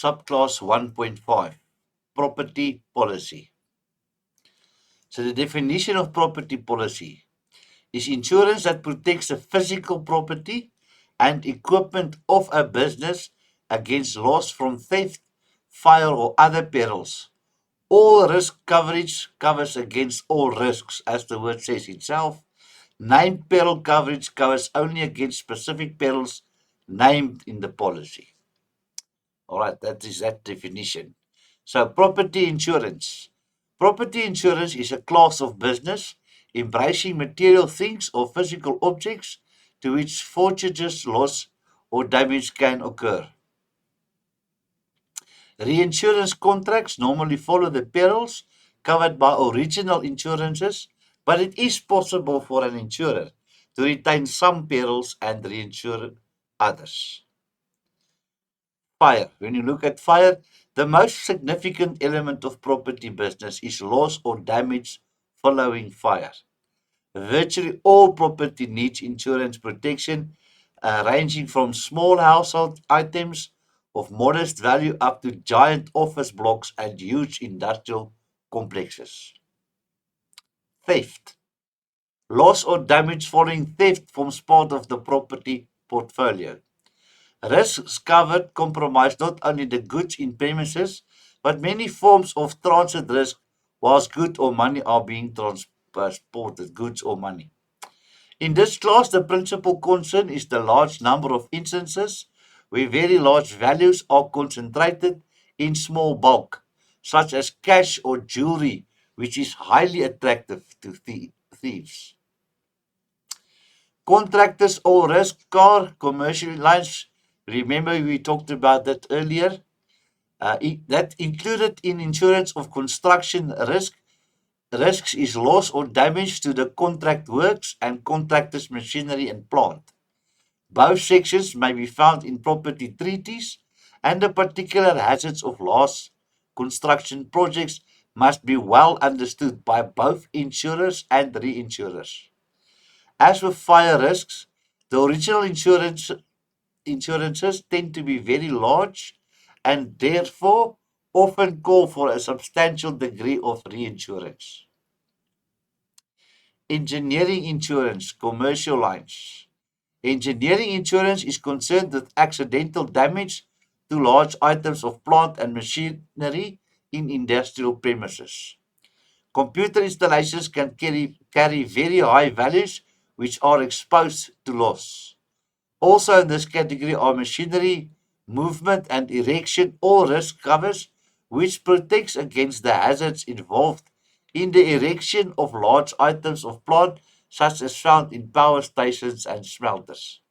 Subclass 1.5, Property Policy. So the definition of property policy is insurance that protects the physical property and equipment of a business against loss from theft, fire, or other perils. All risk coverage covers against all risks, as the word says itself. Named peril coverage covers only against specific perils named in the policy. All right, that is that definition. So, property insurance. Property insurance is a class of business embracing material things or physical objects to which fortuitous loss or damage can occur. Reinsurance contracts normally follow the perils covered by original insurances, but it is possible for an insurer to retain some perils and reinsure others. Fire. When you look at fire, the most significant element of property business is loss or damage following fire. Virtually all property needs insurance protection, ranging from small household items of modest value up to giant office blocks and huge industrial complexes. Theft. Loss or damage following theft forms part of the property portfolio. Risks covered compromise not only the goods in premises, but many forms of transit risk whilst goods or money are being transported, goods or money. In this class, the principal concern is the large number of instances where very large values are concentrated in small bulk, such as cash or jewelry, which is highly attractive to thieves. Contractors all risk car, commercial lines. Remember, we talked about that earlier. That included in insurance of construction risks is loss or damage to the contract works and contractors' machinery and plant. Both sections may be found in property treaties, and the particular hazards of large construction projects must be well understood by both insurers and reinsurers. As with fire risks, the original insurances tend to be very large and therefore often call for a substantial degree of reinsurance. Engineering insurance, commercial lines. Engineering insurance is concerned with accidental damage to large items of plant and machinery in industrial premises. Computer installations can carry very high values which are exposed to loss. Also in this category are machinery, movement and erection or risk covers, which protects against the hazards involved in the erection of large items of plant, such as found in power stations and smelters.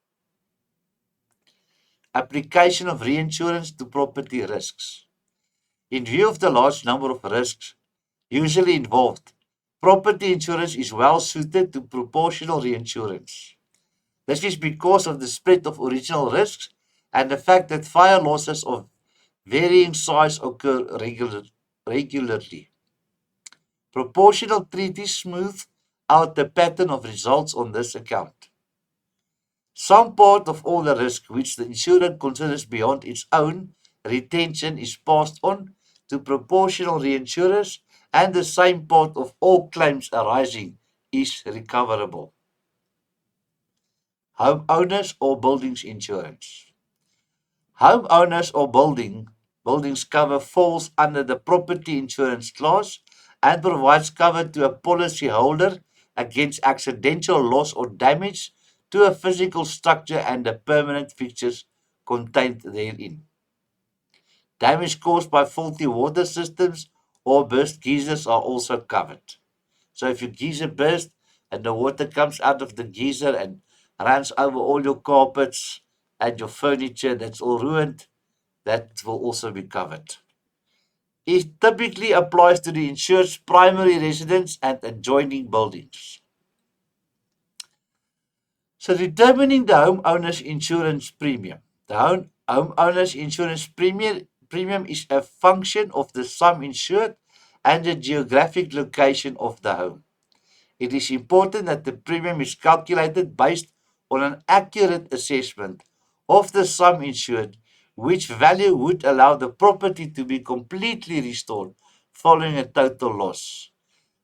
Application of reinsurance to property risks. In view of the large number of risks usually involved, property insurance is well suited to proportional reinsurance. This is because of the spread of original risks and the fact that fire losses of varying size occur regularly. Proportional treaties smooth out the pattern of results on this account. Some part of all the risk which the insurer considers beyond its own retention is passed on to proportional reinsurers, and the same part of all claims arising is recoverable. Homeowners or buildings insurance. Homeowners or buildings cover falls under the property insurance class and provides cover to a policyholder against accidental loss or damage to a physical structure and the permanent fixtures contained therein. Damage caused by faulty water systems or burst geysers are also covered. So if your geyser bursts and the water comes out of the geyser and runs over all your carpets and your furniture that's all ruined, that will also be covered. It typically applies to the insured's primary residence and adjoining buildings. So determining the homeowner's insurance premium. The homeowner's insurance premium is a function of the sum insured and the geographic location of the home. It is important that the premium is calculated based on an accurate assessment of the sum insured, which value would allow the property to be completely restored following a total loss.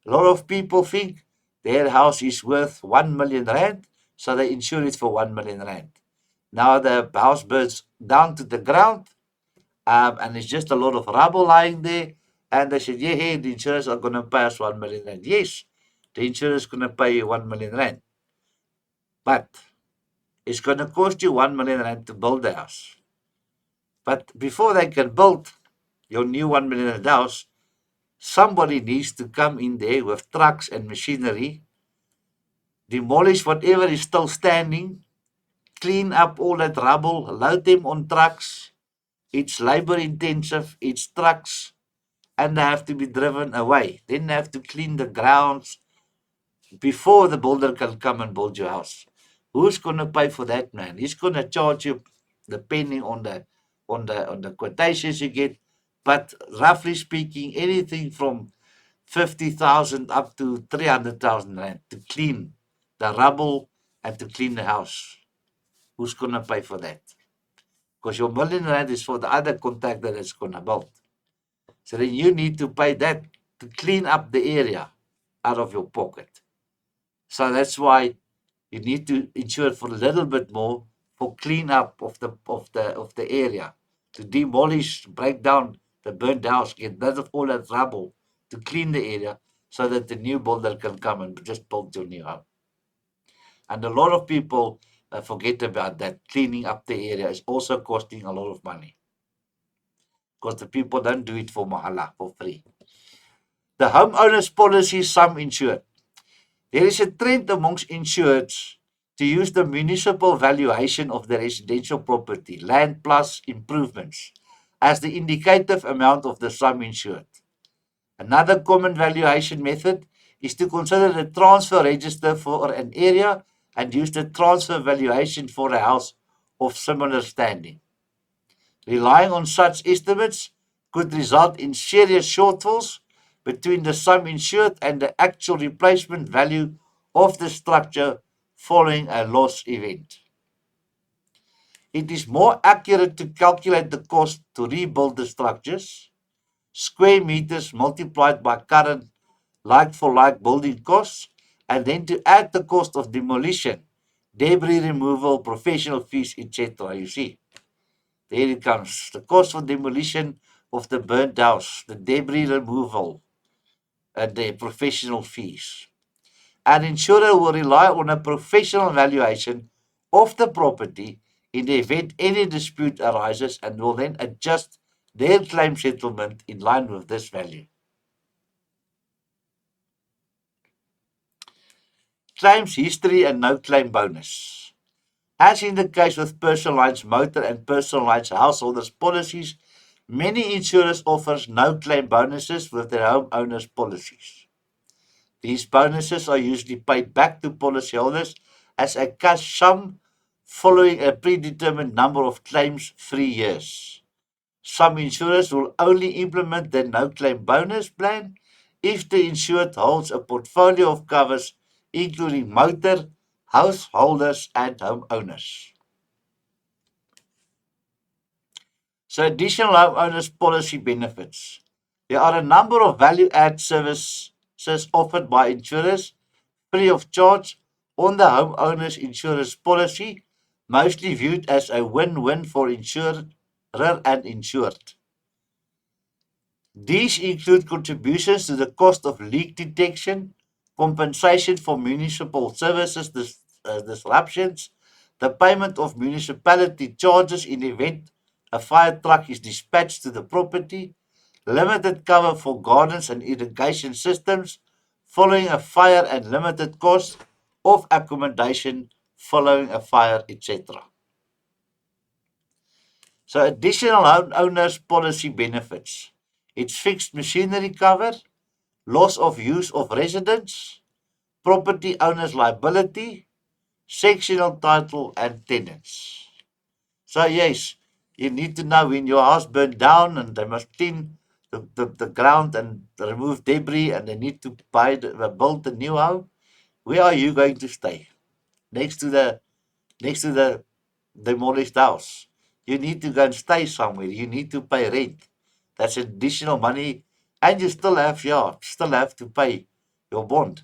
A lot of people think their house is worth 1 million rand, so they insure it for 1 million rand. Now the house burns down to the ground, and it's just a lot of rubble lying there. And they said, yeah, hey, the insurers are going to pay us 1 million rand. Yes, the insurers going to pay you 1 million rand. But it's going to cost you 1 million rand to build the house. But before they can build your new 1 million rand house, somebody needs to come in there with trucks and machinery, demolish whatever is still standing, clean up all that rubble, load them on trucks. It's labor intensive, it's trucks, and they have to be driven away. Then they have to clean the grounds before the builder can come and build your house. Who's going to pay for that, man? He's going to charge you depending on the quotations you get. But roughly speaking, anything from 50,000 up to 300,000 rand to clean the rubble and to clean the house. Who's going to pay for that? Because your million rand is for the other contractor that's going to build. So then you need to pay that to clean up the area out of your pocket. So that's why you need to insure for a little bit more for clean up of the area, to demolish, break down the burnt house, get rid of all that rubble, to clean the area so that the new builder can come and just build your new house. And a lot of people forget about that. Cleaning up the area is also costing a lot of money because the people don't do it for mahala, for free. The homeowner's policy sum insured. There is a trend amongst insureds to use the municipal valuation of the residential property, land plus improvements, as the indicative amount of the sum insured. Another common valuation method is to consider the transfer register for an area and use the transfer valuation for a house of similar standing. Relying on such estimates could result in serious shortfalls between the sum insured and the actual replacement value of the structure following a loss event. It is more accurate to calculate the cost to rebuild the structures, square meters multiplied by current like-for-like building costs, and then to add the cost of demolition, debris removal, professional fees, etc. You see, there it comes. The cost for demolition of the burnt house, the debris removal, and the professional fees. An insurer will rely on a professional valuation of the property in the event any dispute arises and will then adjust their claim settlement in line with this value. Claims history and no claim bonus. As in the case with personal lines motor and personal lines householders policies, many insurers offer no claim bonuses with their homeowners policies. These bonuses are usually paid back to policyholders as a cash sum following a predetermined number of claims-free years. Some insurers will only implement the no-claim bonus plan if the insured holds a portfolio of covers including motor, householders, and homeowners. So additional homeowners policy benefits. There are a number of value-add services offered by insurers free of charge on the homeowners insurance policy, mostly viewed as a win-win for insurer and insured. These include contributions to the cost of leak detection, compensation for municipal services disruptions, the payment of municipality charges in the event a fire truck is dispatched to the property, limited cover for gardens and irrigation systems following a fire and limited cost of accommodation following a fire, etc. So additional owners policy benefits. It's fixed machinery cover, loss of use of residence, property owner's liability, sectional title, and tenants. So yes, you need to know when your house burned down and they must clean the ground and remove debris and they need to build a new home. Where are you going to stay? Next to the demolished house. you need to go and stay somewhere. You need to pay rent. That's additional money, and you still have to pay your bond.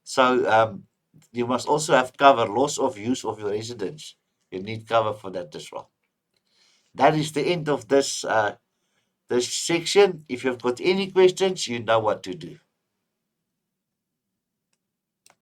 So you must also have cover loss of use of your residence. You need cover for that as well. That is the end of this section. If you've got any questions, you know what to do.